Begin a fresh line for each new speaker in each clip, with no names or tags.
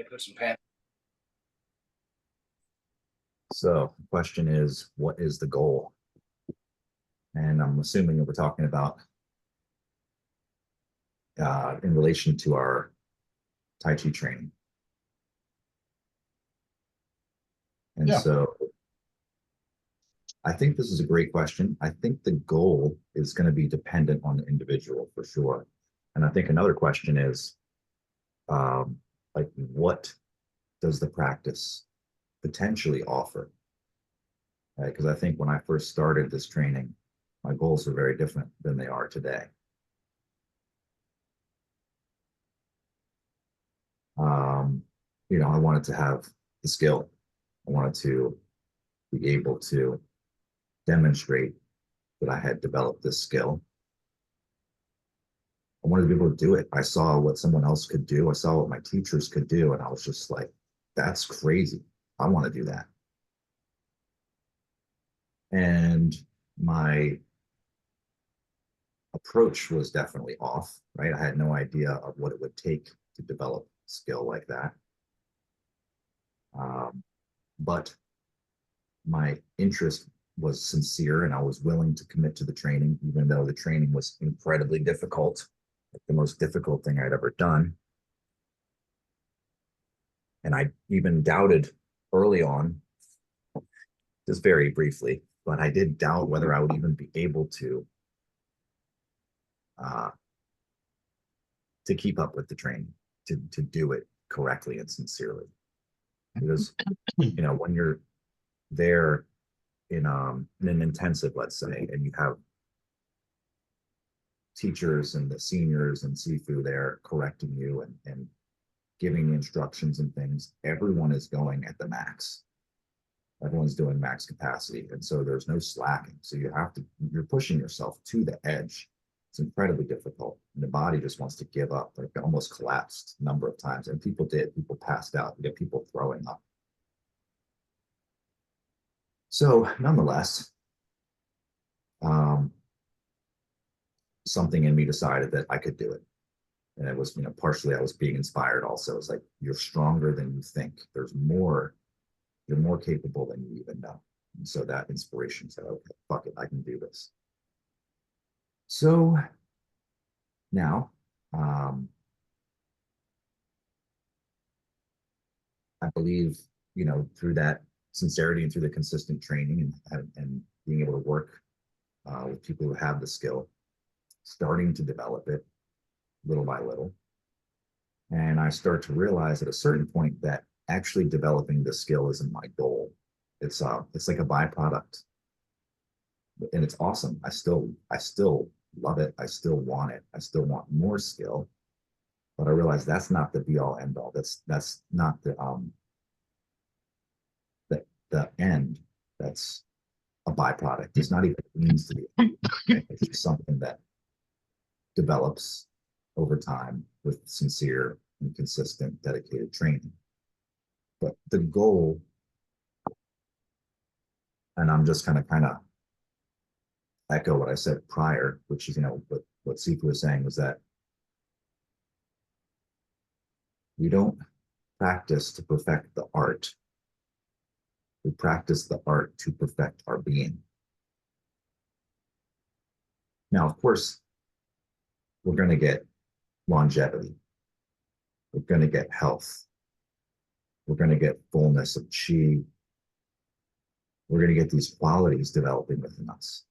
me put some pants.
So the question is, what is the goal? And I'm assuming that we're talking about in relation to our Tai Chi training. And
Yeah.
so I think this is a great question. I think the goal is going to be dependent on the individual for sure. And I think another question is, like, what does the practice potentially offer? Right? Because I think when I first started this training, my goals were very different than they are today. Um, I wanted to have the skill. I wanted to be able to demonstrate that I had developed this skill. I wanted to be able to do it. I saw what someone else could do. I saw what my teachers could do. And I was just like, that's crazy. I want to do that. And my approach was definitely off, right? I had no idea of what it would take to develop a skill like that. But my interest was sincere and I was willing to commit to the training, even though the training was incredibly difficult, like the most difficult thing I'd ever done. And I even doubted early on, just very briefly, but I did doubt whether I would even be able uh, to keep up with the training, to do it correctly and sincerely. Because when you're there in an intensive, let's say, and you have teachers and the seniors and Sifu there correcting you and giving the instructions and things, everyone is going at the max. Everyone's doing max capacity. And so there's no slacking. So you're pushing yourself to the edge. It's incredibly difficult. And the body just wants to give up. Like it almost collapsed a number of times. And people did. People passed out. You get people throwing up. So nonetheless, something in me decided that I could do it. And it was, partially I was being inspired also. It's like, you're stronger than you think. You're more capable than you even know. And so that inspiration said, okay, fuck it, I can do this. So now, I believe, through that sincerity and through the consistent training and being able to work with people who have the skill, starting to develop it little by little. And I start to realize at a certain point that actually developing the skill isn't my goal. It's like a byproduct, and it's awesome. I still love it. I still want it. I still want more skill, but I realize that's not the be all end all. That's not the end. That's a byproduct. It's not even it means to be. It's just something that develops over time with sincere and consistent, dedicated training. But the goal, and I'm just kind of echo what I said prior, which is, what Sifu was saying was that we don't practice to perfect the art. We practice the art to perfect our being. Now, of course, we're going to get longevity. We're going to get health. We're going to get fullness of chi. We're going to get these qualities developing within us.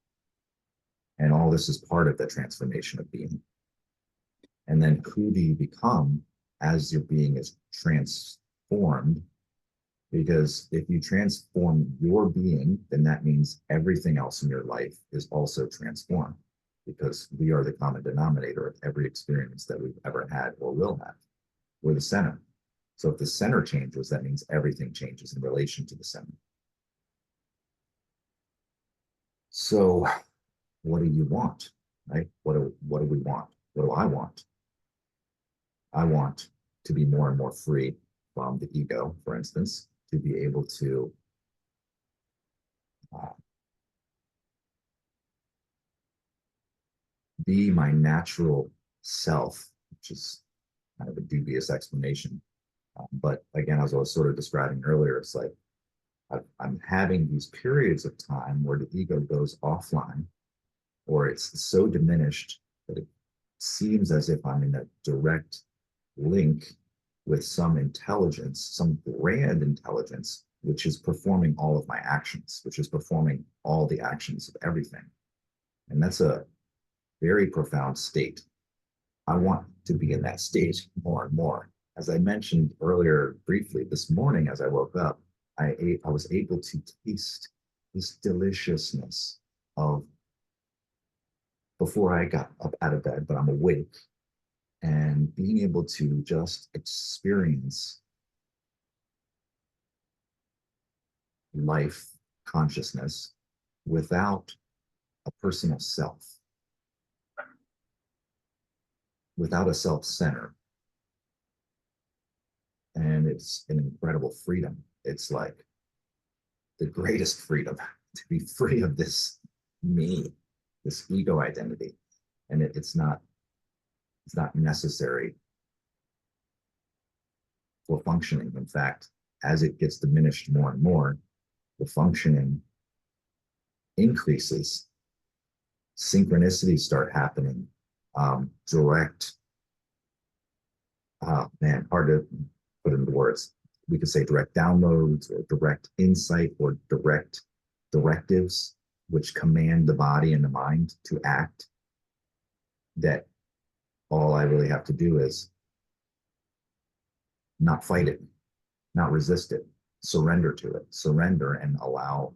And all this is part of the transformation of being. And then who do you become as your being is transformed? Because if you transform your being, then that means everything else in your life is also transformed, because we are the common denominator of every experience that we've ever had or will have. We're the center. So if the center changes, that means everything changes in relation to the center. So what do you want, right? What do we want? What do I want? I want to be more and more free from the ego, for instance, to be able to be my natural self, which is kind of a dubious explanation, But again, as I was sort of describing earlier, it's like I'm having these periods of time where the ego goes offline, or it's so diminished that it seems as if I'm in a direct link with some intelligence, some grand intelligence, which is performing all of my actions, which is performing all the actions of everything. And that's a very profound state. I want to be in that state more and more. As I mentioned earlier briefly this morning, as I woke up, I was able to taste this deliciousness of before I got up out of bed, but I'm awake, and being able to just experience life consciousness without a personal self, without a self center. And it's an incredible freedom. It's like the greatest freedom to be free of this me, this ego identity. And it's not necessary for functioning. In fact, as it gets diminished more and more, the functioning increases, synchronicities start happening, direct, man, hard to put into words. We could say direct downloads or direct insight or direct directives, which command the body and the mind to act. That all I really have to do is not fight it, not resist it, surrender to it, surrender and allow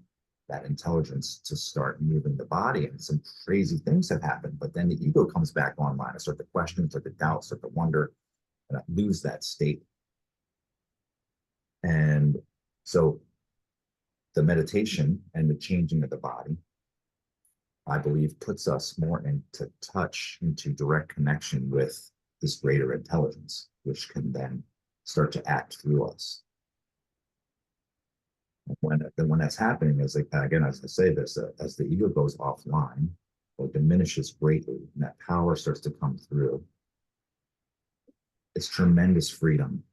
that intelligence to start moving the body. And some crazy things have happened, but then the ego comes back online. I start to question, start to doubt, start to wonder, and I lose that state. And so the meditation and the changing of the body, I believe, puts us more into touch, into direct connection with this greater intelligence, which can then start to act through us. When that's happening, as again, as I say this, as the ego goes offline or diminishes greatly, and that power starts to come through, it's tremendous freedom.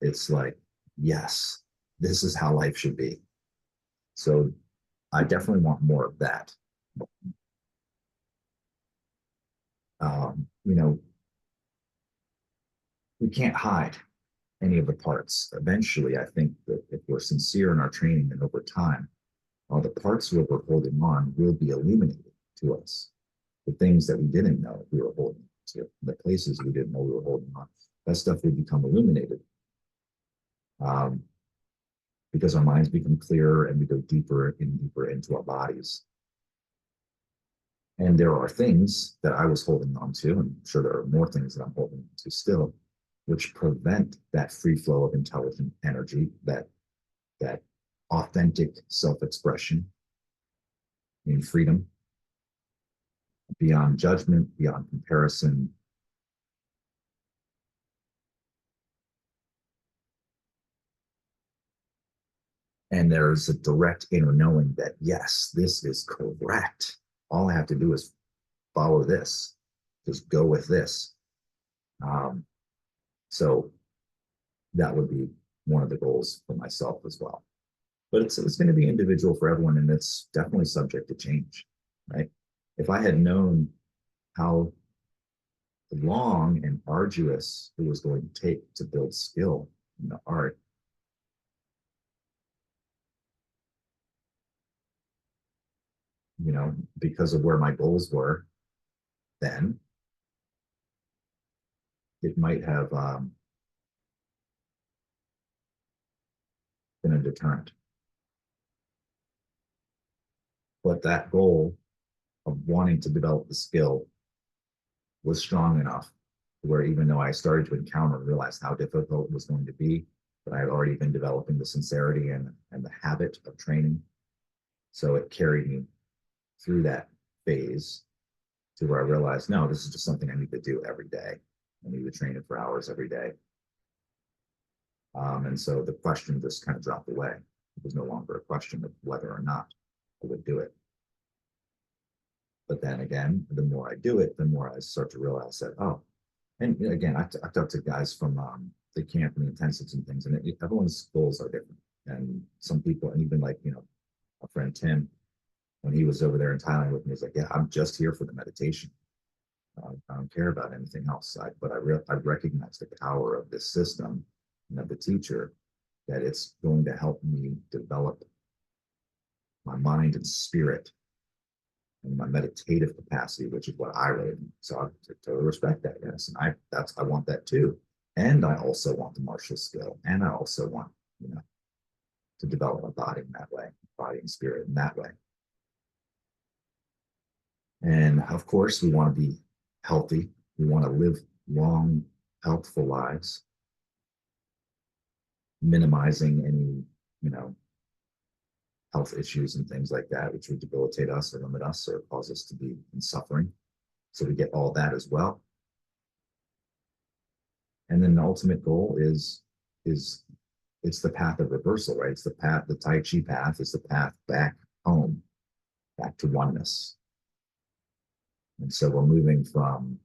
It's like, yes, this is how life should be. So I definitely want more of that. You know, we can't hide any of the parts. Eventually, I think that if we're sincere in our training and over time, all the parts where we're holding on will be illuminated to us. The things that we didn't know we were holding on to, the places we didn't know we were holding on, that stuff will become illuminated. Um, because our minds become clearer and we go deeper and deeper into our bodies. And there are things that I was holding on to, and I'm sure there are more things that I'm holding on to still, which prevent that free flow of intelligent energy, that authentic self-expression in freedom, beyond judgment, beyond comparison. And there's a direct inner knowing that, yes, this is correct. All I have to do is follow this, just go with this. Um, so that would be one of the goals for myself as well. But it's going to be individual for everyone, and it's definitely subject to change, right? If I had known how long and arduous it was going to take to build skill in the art, because of where my goals were then, it might have been a deterrent. But that goal of wanting to develop the skill was strong enough where even though I started to encounter and realize how difficult it was going to be, but I had already been developing the sincerity and the habit of training. So it carried me through that phase to where I realized, no, this is just something I need to do every day. I need to train it for hours every day. And so the question just kind of dropped away. It was no longer a question of whether or not I would do it. But then again, the more I do it, the more I start to realize that, oh, and again, I've talked to guys from the camp and the intensives and things, and everyone's goals are different. And some people, and even like, a friend Tim, when he was over there in Thailand with me, he's like, "Yeah, I'm just here for the meditation. I don't care about anything else." I recognize the power of this system and of the teacher, that it's going to help me develop my mind and spirit and my meditative capacity, which is what I really need. So I totally respect that. Yes, and I want that too. And I also want the martial skill, and I also want, to develop my body in that way, body and spirit in that way. And of course, we want to be healthy. We want to live long, healthful lives, minimizing any, health issues and things like that, which would debilitate us or limit us or cause us to be in suffering. So we get all that as well. And then the ultimate goal is it's the path of reversal, right? It's the path, the Tai Chi path is the path back home, back to oneness. And so we're moving from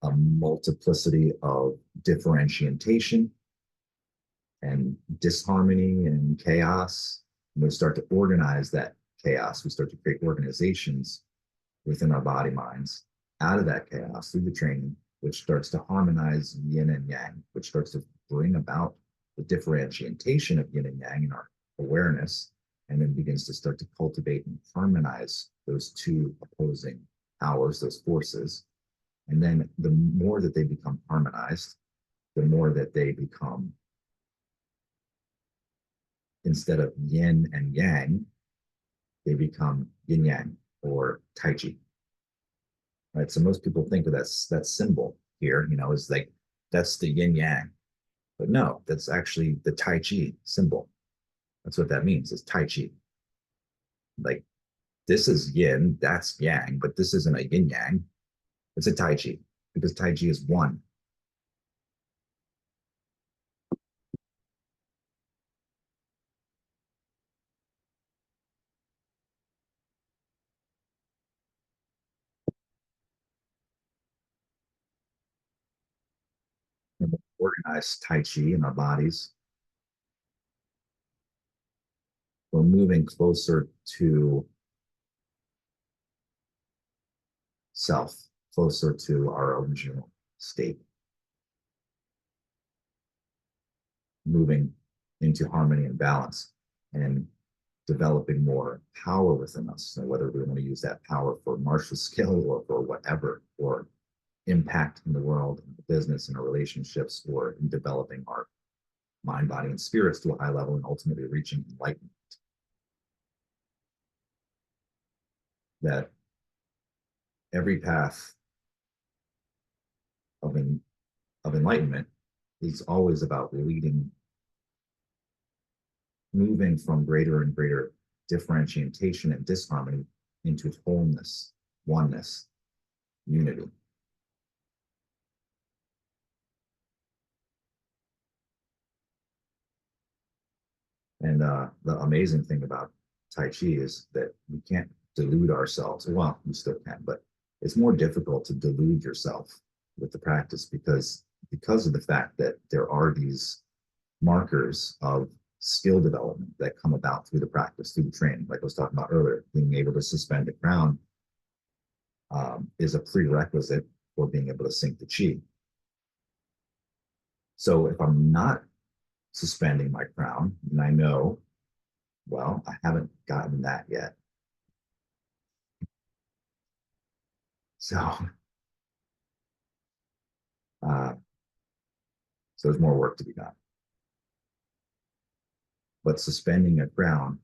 a multiplicity of differentiation and disharmony and chaos. And we start to organize that chaos. We start to create organizations within our body minds out of that chaos through the training, which starts to harmonize yin and yang, which starts to bring about the differentiation of yin and yang in our awareness, and then begins to start to cultivate and harmonize those two opposing powers, those forces. And then the more that they become harmonized, the more that they become, instead of yin and yang, they become yin yang or Taiji. Right. So most people think of that symbol here, is like that's the yin yang. But no, that's actually the Tai Chi symbol. That's what that means, is Tai Chi. Like, this is yin, that's yang, but this isn't a yin yang. It's a Tai Chi, because Tai Chi is one. And organized Tai Chi in our bodies, we're moving closer to self, closer to our original state, moving into harmony and balance, and developing more power within us. So whether we want to use that power for martial skill or for whatever, or impact in the world, in the business, in our relationships, or in developing our mind, body, and spirits to a high level, and ultimately reaching enlightenment. That every path of, of enlightenment is always about leading, moving from greater and greater differentiation and disharmony into wholeness, oneness, unity. And the amazing thing about Tai Chi is that we can't delude ourselves. Well, you still can, but it's more difficult to delude yourself with the practice, because of the fact that there are these markers of skill development that come about through the practice, through the training. Like I was talking about earlier, being able to suspend the crown is a prerequisite for being able to sync the chi. So if I'm not suspending my crown, and I know, well, I haven't gotten that yet. So, uh, so there's more work to be done. But suspending a crown,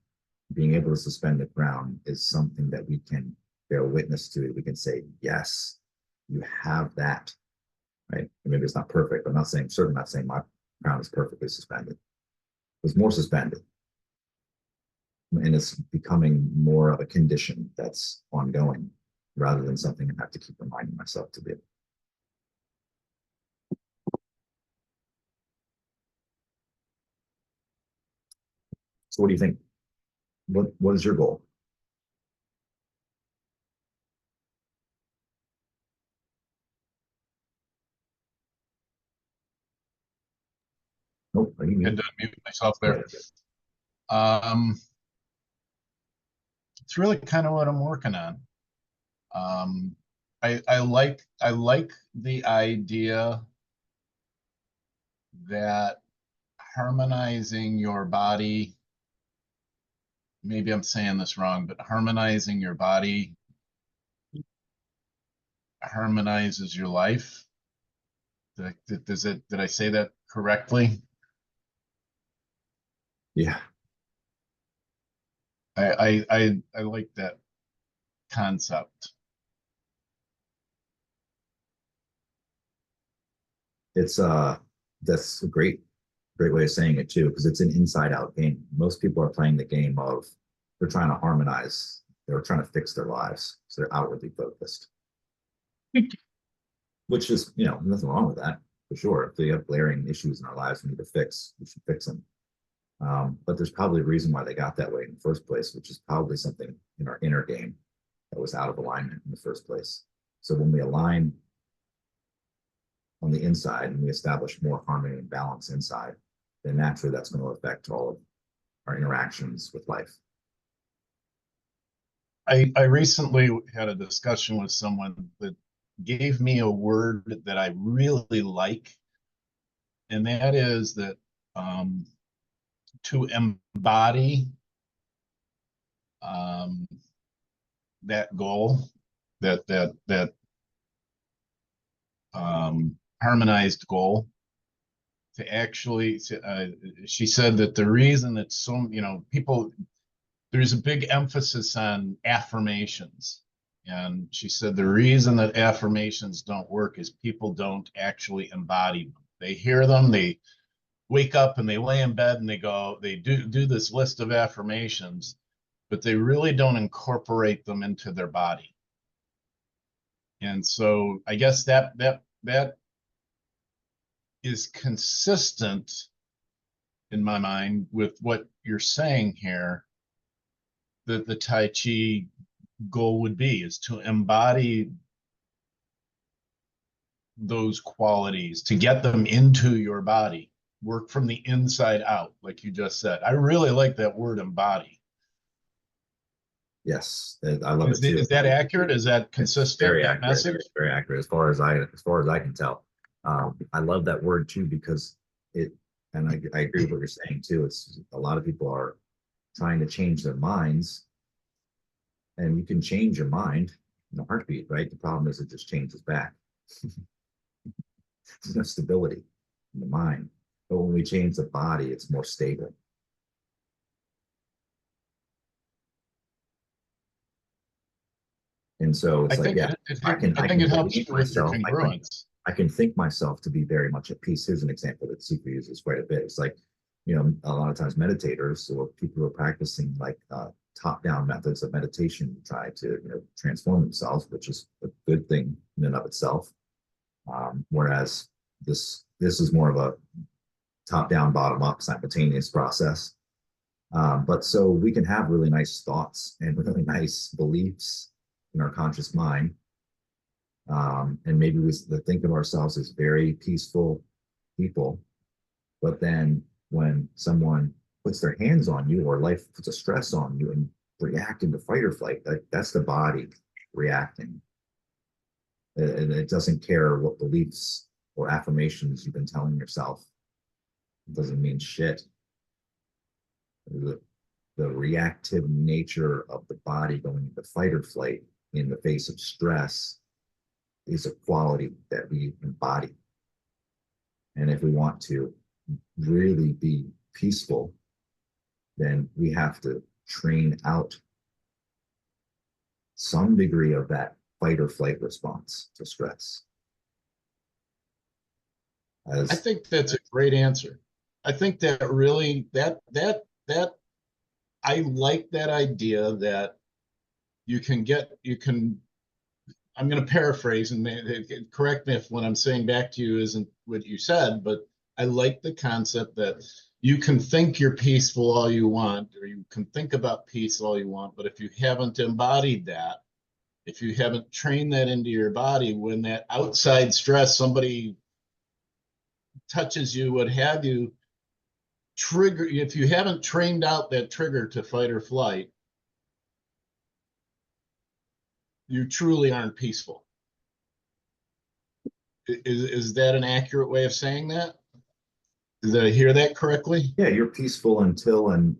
being able to suspend a crown, is something that we can bear witness to. We can say, yes, you have that, right? And maybe it's not perfect. I'm not saying, certainly not saying my crown is perfectly suspended. It's more suspended. And it's becoming more of a condition that's ongoing, rather than something I have to keep reminding myself to do. So what do you think? What is your goal? Nope. Are you
Had
mute?
to mute myself
Yeah.
there. Um, it's really kind of what I'm working on. Um, I like the idea that harmonizing your body, maybe I'm saying this wrong, but harmonizing your body harmonizes your life. Did I say that correctly?
Yeah.
I like that concept.
It's that's a great way of saying it too, because it's an inside out game. Most people are playing the game of they're trying to harmonize, they're trying to fix their lives. So they're outwardly focused, which is, nothing wrong with that for sure. If they have glaring issues in our lives we need to fix, we should fix them. But there's probably a reason why they got that way in the first place, which is probably something in our inner game that was out of alignment in the first place. So when we align on the inside and we establish more harmony and balance inside, then naturally that's going to affect all of our interactions with life.
I recently had a discussion with someone that gave me a word that I really like, and that is that um, to embody um, that goal, that harmonized goal, to actually, she said that the reason that people, there's a big emphasis on affirmations. And she said the reason that affirmations don't work is people don't actually embody them. They hear them, they wake up and they lay in bed and they do this list of affirmations, but they really don't incorporate them into their body. And so I guess that is consistent in my mind with what you're saying here, that the Tai Chi goal would be, is to embody those qualities, to get them into your body, work from the inside out, like you just said. I really like that word embody.
Yes, I love it too.
Is that accurate? Is that
It's
consistent,
very
that
accurate,
message?
very accurate as far as I can tell. I love that word too because it, and I agree with what you're saying too. It's a lot of people are trying to change their minds, and you can change your mind in a heartbeat, right? The problem is it just changes back. There's no stability in the mind, but when we change the body, it's more stable. And so
I
it's like,
think
yeah, I
it
can
helps
believe
you with your
myself.
congruence.
I can think myself to be very much at peace. Here's an example that Seeker uses quite a bit. It's like, a lot of times meditators or people who are practicing like top-down methods of meditation try to, transform themselves, which is a good thing in and of itself. Whereas this is more of a top-down, bottom-up simultaneous process. But so we can have really nice thoughts and really nice beliefs in our conscious mind, and maybe we think of ourselves as very peaceful people, but then when someone puts their hands on you or life puts a stress on you and react into fight or flight, that's the body reacting. And it doesn't care what beliefs or affirmations you've been telling yourself. It doesn't mean shit. The reactive nature of the body going into fight or flight in the face of stress is a quality that we embody. And if we want to really be peaceful, then we have to train out some degree of that fight or flight response to stress.
I
As
think that's a great answer. I think that really that I like that idea that you can, I'm going to paraphrase and correct me if what I'm saying back to you isn't what you said, but I like the concept that you can think you're peaceful all you want, or you can think about peace all you want, but if you haven't embodied that, if you haven't trained that into your body, when that outside stress, somebody touches you, what have you, trigger, if you haven't trained out that trigger to fight or flight, you truly aren't peaceful. Is that an accurate way of saying that? Did I hear that correctly?
Yeah, you're peaceful until and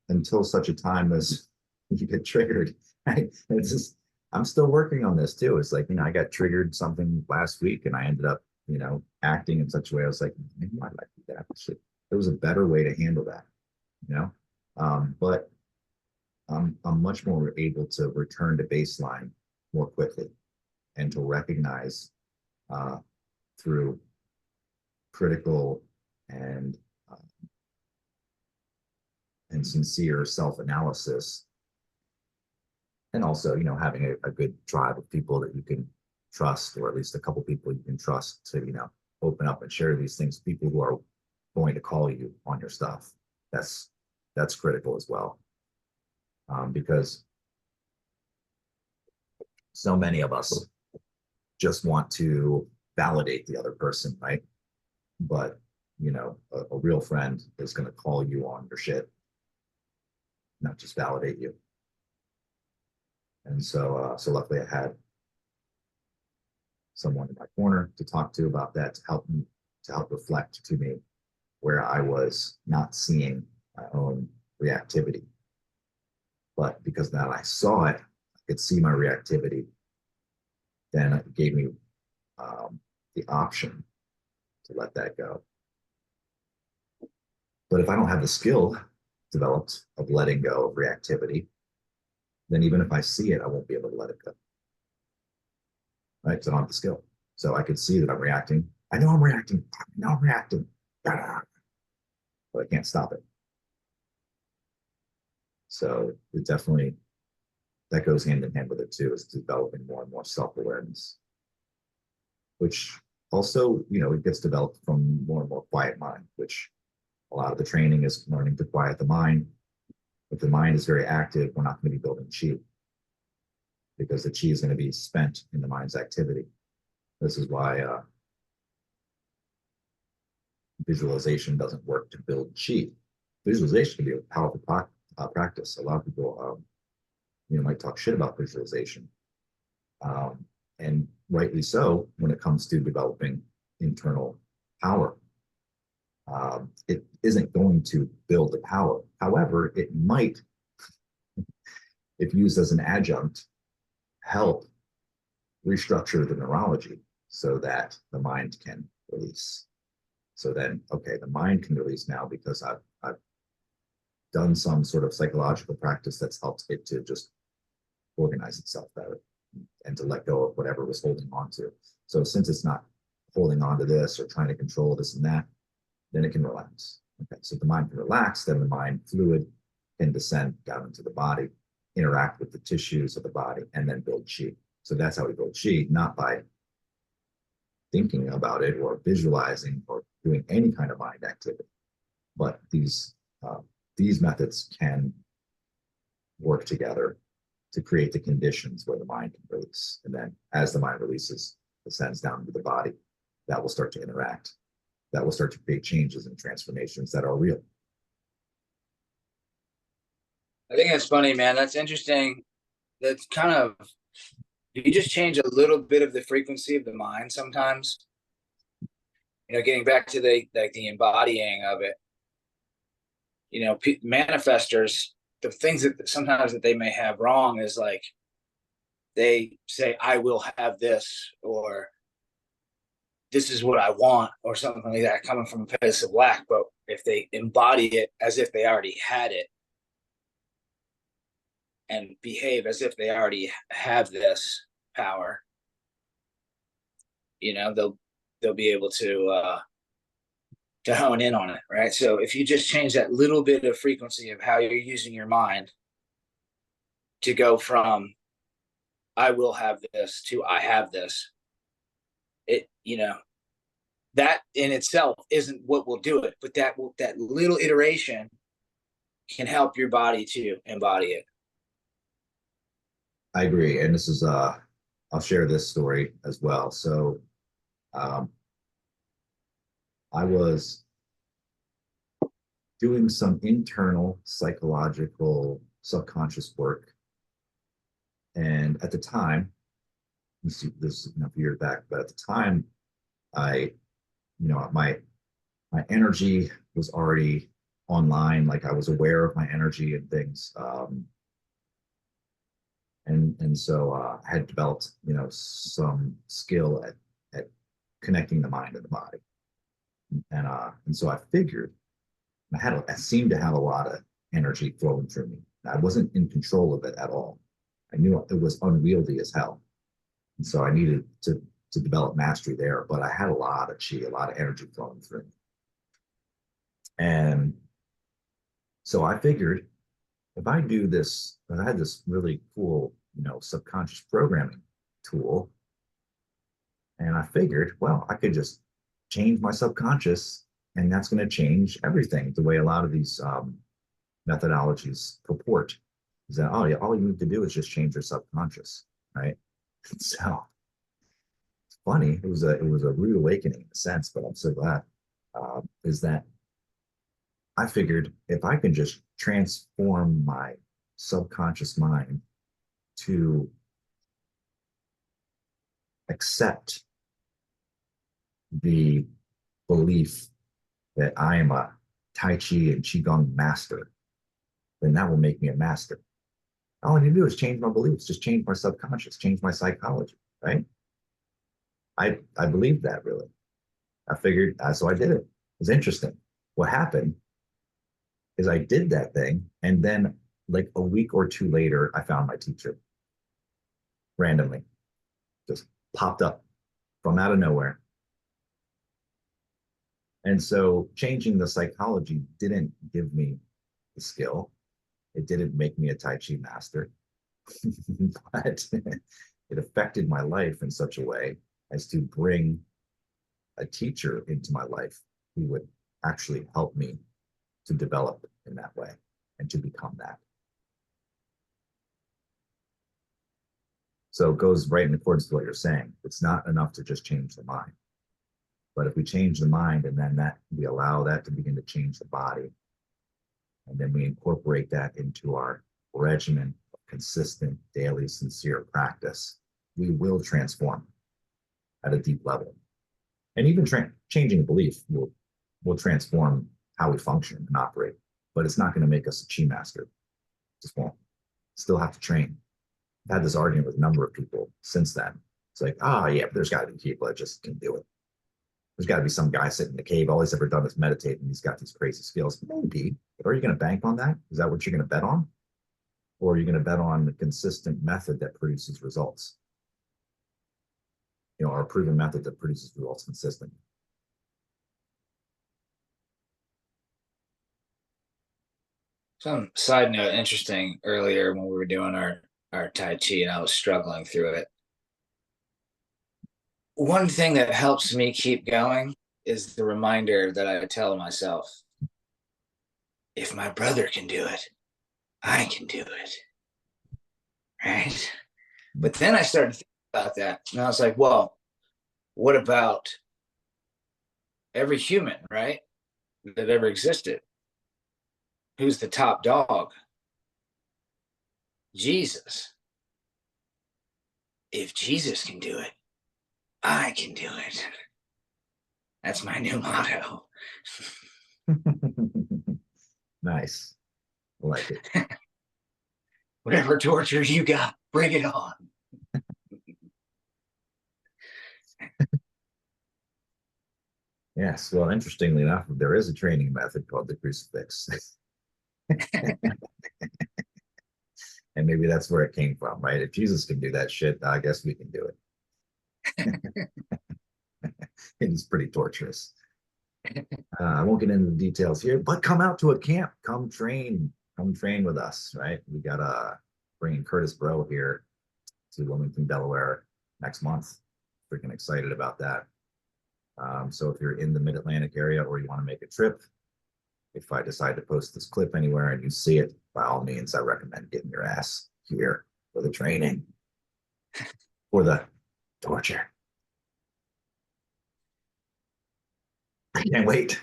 until such a time as you get triggered. Right? It's just I'm still working on this too. It's like, I got triggered something last week and I ended up, acting in such a way. I was like, maybe why did I do that? There was a better way to handle that, you know? But I'm much more able to return to baseline more quickly and to recognize through critical and sincere self-analysis, and also having a good tribe of people that you can trust, or at least a couple people you can trust to open up and share these things, people who are going to call you on your stuff. That's critical as well, because so many of us just want to validate the other person, right? But a real friend is going to call you on your shit, not just validate you. And so luckily I had someone in my corner to talk to about that, to help reflect to me where I was not seeing my own reactivity. But because now I saw it, I could see my reactivity, then it gave me the option to let that go. But if I don't have the skill developed of letting go of reactivity, then even if I see it, I won't be able to let it go. Right? Because I don't have the skill. So I could see that I'm reacting. I know I'm reacting. But I can't stop it. So it definitely, that goes hand in hand with it too, is developing more and more self-awareness, which also, it gets developed from more and more quiet mind, which a lot of the training is learning to quiet the mind. If the mind is very active, we're not going to be building chi, because the chi is going to be spent in the mind's activity. This is why visualization doesn't work to build chi. Visualization can be a powerful practice. A lot of people, might talk shit about visualization, and rightly so when it comes to developing internal power. It isn't going to build the power. However, it might, if used as an adjunct, help restructure the neurology so that the mind can release. So then, okay, the mind can release now because I've done some sort of psychological practice that's helped it to just organize itself better and to let go of whatever it was holding on to. So since it's not holding on to this or trying to control this and that, then it can relax. Okay, so if the mind can relax, then the mind fluid can descend down into the body, interact with the tissues of the body, and then build chi. So that's how we build chi, not by thinking about it or visualizing or doing any kind of mind activity. But these methods can work together to create the conditions where the mind can release. And then as the mind releases, descends down to the body, that will start to interact. That will start to create changes and transformations that are real.
I think that's funny, man. That's interesting. That's kind of, you just change a little bit of the frequency of the mind sometimes. Getting back to the embodying of it. Manifestors, the things that sometimes that they may have wrong is like they say, I will have this, or this is what I want, or something like that, coming from a place of lack. But if they embody it as if they already had it and behave as if they already have this power, they'll be able to hone in on it, right? So if you just change that little bit of frequency of how you're using your mind to go from I will have this to I have this, that in itself isn't what will do it, but that little iteration can help your body to embody it.
I agree. And this is, I'll share this story as well. So I was doing some internal psychological subconscious work. And at the time, this is enough years back, but at the time, I, my energy was already online. Like I was aware of my energy and things. And so I had developed, some skill at connecting the mind and the body. And so I figured I seemed to have a lot of energy flowing through me. I wasn't in control of it at all. I knew it was unwieldy as hell. And so I needed to develop mastery there, but I had a lot of chi, a lot of energy flowing through me. And so I figured if I do this, I had this really cool, subconscious programming tool. And I figured, well, I could just change my subconscious, and that's going to change everything. The way a lot of these methodologies purport is that, oh yeah, all you need to do is just change your subconscious, right? So it's funny. It was a rude awakening in a sense, but I'm so glad. Is that I figured if I can just transform my subconscious mind to accept the belief that I am a Tai Chi and Qigong master, then that will make me a master. All I need to do is change my beliefs, just change my subconscious, change my psychology, right? I believed that really. I figured, so I did it. It was interesting. What happened is I did that thing, and then like a week or two later, I found my teacher randomly, just popped up from out of nowhere. And so changing the psychology didn't give me the skill. It didn't make me a Tai Chi master, but it affected my life in such a way as to bring a teacher into my life who would actually help me to develop in that way and to become that. So it goes right in accordance with what you're saying. It's not enough to just change the mind. But if we change the mind and then we allow that to begin to change the body, and then we incorporate that into our regimen of consistent, daily, sincere practice, we will transform at a deep level. And even changing a belief will transform how we function and operate. But it's not going to make us a chi master. Just won't. Still have to train. I've had this argument with a number of people since then. It's like, yeah, but there's got to be people that just can do it. There's got to be some guy sitting in the cave. All he's ever done is meditate, and he's got these crazy skills. Maybe, but are you going to bank on that? Is that what you're going to bet on? Or are you going to bet on the consistent method that produces results? Or a proven method that produces results consistently.
Some side note, interesting, earlier when we were doing our Tai Chi and I was struggling through it. One thing that helps me keep going is the reminder that I tell myself, if my brother can do it, I can do it. Right? But then I started thinking about that. And I was like, well, what about every human, right? That ever existed? Who's the top dog? Jesus. If Jesus can do it, I can do it. That's my new motto.
Nice. I like it.
Whatever torture you got, bring it on.
Yes. Well, interestingly enough, there is a training method called the crucifix. And maybe that's where it came from, right? If Jesus can do that shit, I guess we can do it. It's pretty torturous. I won't get into the details here, but come out to a camp. Come train with us, right? We got bringing Curtis Bro here to Wilmington, Delaware next month. Freaking excited about that. So if you're in the Mid-Atlantic area or you want to make a trip, if I decide to post this clip anywhere and you see it, by all means, I recommend getting your ass here for the training, for the torture. I can't wait.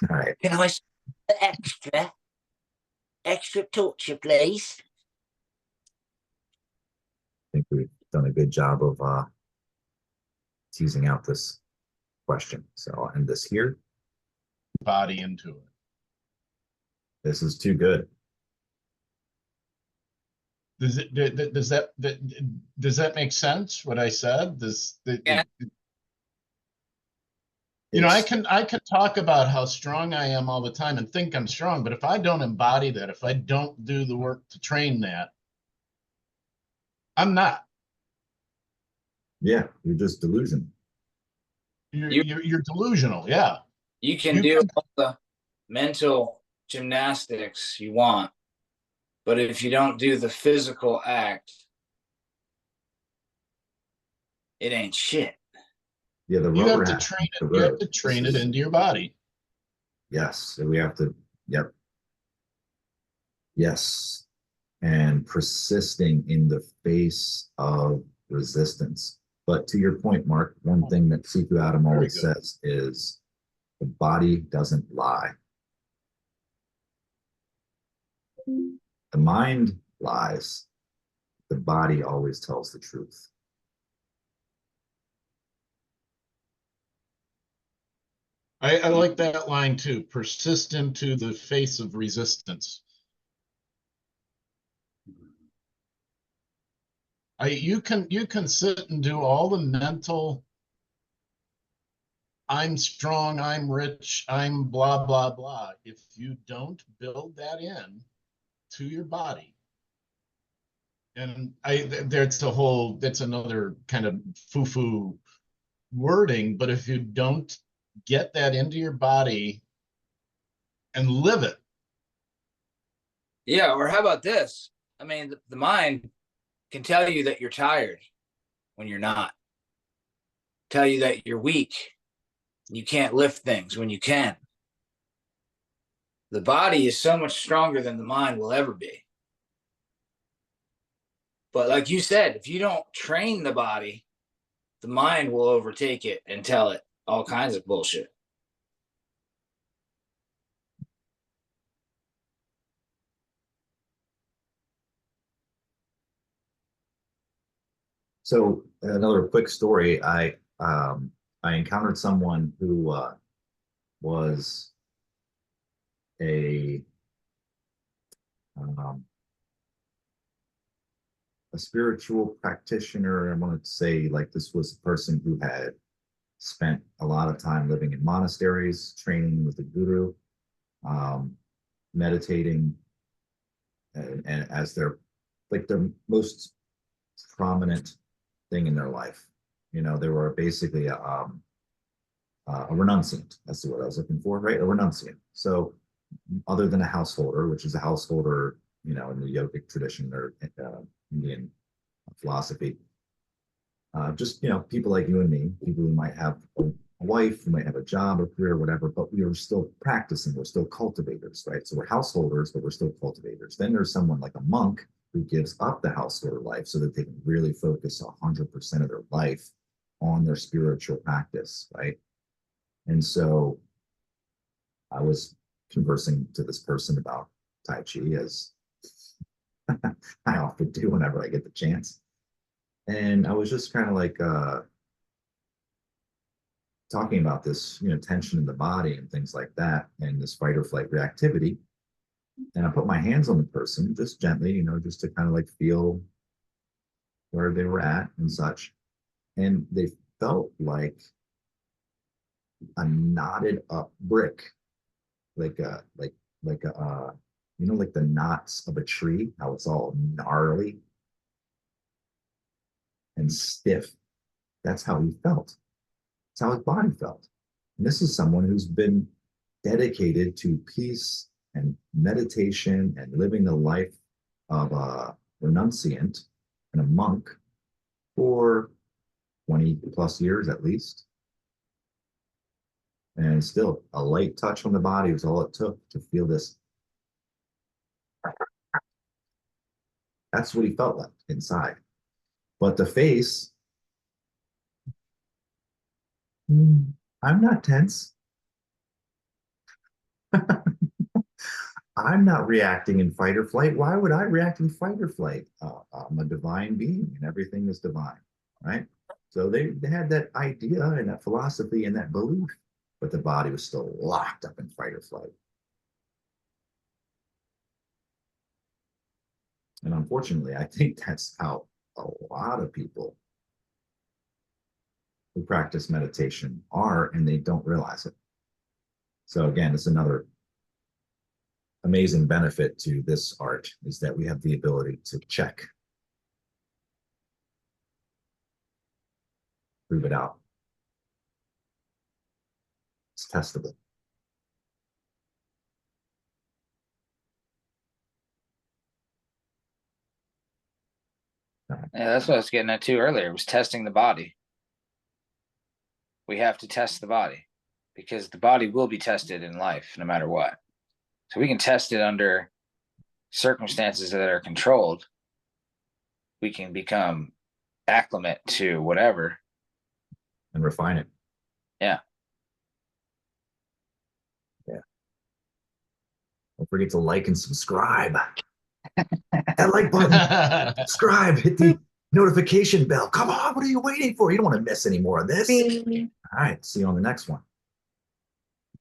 All right.
Can I see the extra torture, please?
I think we've done a good job of teasing out this question. So I'll end this here.
Body into it.
This is too good.
Does that make sense? What I said?
Yeah.
You know, I
It's-
can talk about how strong I am all the time and think I'm strong, but if I don't embody that, if I don't do the work to train that, I'm not.
yeah, you're just delusion.
You're delusional. Yeah.
You can
You
do
can,
all the mental gymnastics you want, but if you don't do the physical act, it ain't shit.
Yeah, the
you
rubber
have to
has to
train
meet
it.
the
You have
road.
to
This
train it
is
into your body.
yes. So we have to. Yep. Yes. And persisting in the face of resistance. But to your point, Mark, one thing that Siku Adam
Very
always
good.
says is the body doesn't lie. The mind lies. The body always tells the truth.
I like that line too. Persist into the face of resistance. You can sit and do all the mental, I'm strong, I'm rich, I'm blah blah blah. If you don't build that in to your body, and that's another kind of foo-foo wording, but if you don't get that into your body and live it.
Yeah, or how about this? I mean, the mind can tell you that you're tired when you're not, tell you that you're weak, you can't lift things when you can. The body is so much stronger than the mind will ever be. But like you said, if you don't train the body, the mind will overtake it and tell it all kinds of bullshit.
So another quick story. I encountered someone who was a um, a spiritual practitioner. I wanted to say like this was a person who had spent a lot of time living in monasteries, training with the guru, um, meditating, and as their like their most prominent thing in their life. You know, they were basically a renunciant. That's the word I was looking for, right? A renunciant. So, other than a householder, which is a householder, you know, in the yogic tradition or Indian philosophy, just you know, people like you and me, people who might have a wife, who might have a job, a career, whatever, but we are still practicing. We're still cultivators, right? So we're householders, but we're still cultivators. Then there's someone like a monk who gives up the householder life so that they can really focus 100% of their life on their spiritual practice, right? And so I was conversing to this person about Tai Chi, as I often do whenever I get the chance. And I was just kind of like talking about this, you know, tension in the body and things like that, and this fight or flight reactivity. And I put my hands on the person just gently, you know, just to kind of like feel where they were at and such. And they felt like a knotted up brick, like a you know, like the knots of a tree, how it's all gnarly and stiff. That's how he felt. That's how his body felt. And this is someone who's been dedicated to peace and meditation and living the life of a renunciant and a monk for 20 plus years at least. And still, a light touch on the body was all it took to feel this. That's what he felt like inside. But the face, I'm not tense. I'm not reacting in fight or flight. Why would I react in fight or flight? I'm a divine being and everything is divine, right? So they had that idea and that philosophy and that belief, but the body was still locked up in fight or flight. And unfortunately, I think that's how a lot of people who practice meditation are, and they don't realize it. So again, it's another amazing benefit to this art is that we have the ability to check, prove it out. It's testable.
Yeah, that's what I was getting at too earlier, was testing the body. We have to test the body because the body will be tested in life no matter what. So we can test it under circumstances that are controlled. We can become acclimate to whatever.
And refine it.
Yeah.
Yeah. Don't forget to like and subscribe. That like button, subscribe, hit the notification bell. Come on, what are you waiting for? You don't want to miss any more of this. All right, see you on the next one.